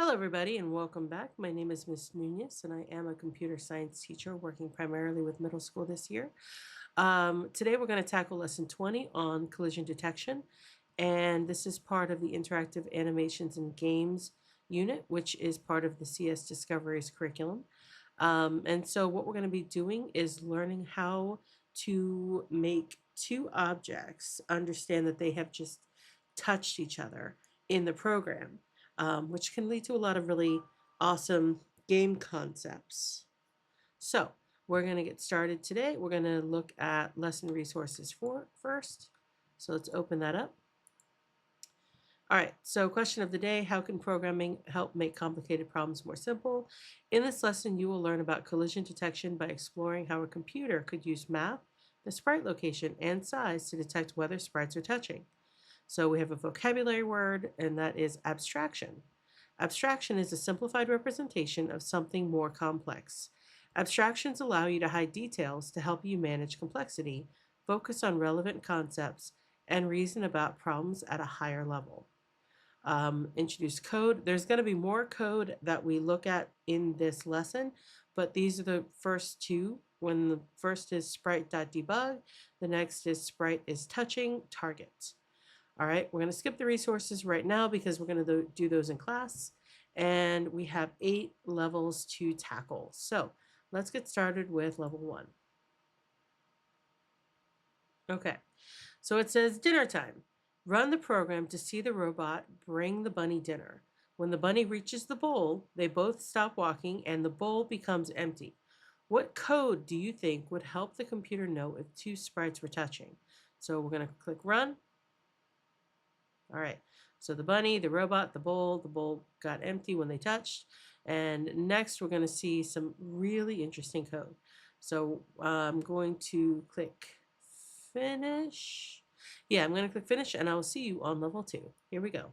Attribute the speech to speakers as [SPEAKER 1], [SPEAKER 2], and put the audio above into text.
[SPEAKER 1] Hello, everybody, and welcome back. My name is Miss Nunes, and I am a computer science teacher working primarily with middle school this year. Today, we're going to tackle lesson 20 on collision detection, and this is part of the interactive animations and games unit, which is part of the CS Discoveries curriculum. And so, what we're going to be doing is learning how to make two objects understand that they have just touched each other in the program, which can lead to a lot of really awesome game concepts. So we're going to get started today. We're going to look at lesson resources first. So let's open that up. All right, so question of the day, how can programming help make complicated problems more simple? In this lesson, you will learn about collision detection by exploring how a computer could use math, the sprite location, and size to detect whether sprites are touching. So we have a vocabulary word, and that is abstraction. Abstraction is a simplified representation of something more complex. Abstractions allow you to hide details to help you manage complexity, focus on relevant concepts, and reason about problems at a higher level. Introduce code. There's going to be more code that we look at in this lesson, but these are the first two. When the first is sprite.debug, the next is sprite is touching target. All right, we're going to skip the resources right now because we're going to do those in class. And we have 8 levels to tackle. So let's get started with level 1. Okay, so it says dinner time. Run the program to see the robot bring the bunny dinner. When the bunny reaches the bowl, they both stop walking and the bowl becomes empty. What code do you think would help the computer know if two sprites were touching? So we're going to click run. All right, so the bunny, the robot, the bowl got empty when they touched. And next we're going to see some really interesting code. So I'm going to click finish. Yeah, I'm going to click finish and I will see you on level 2. Here we go.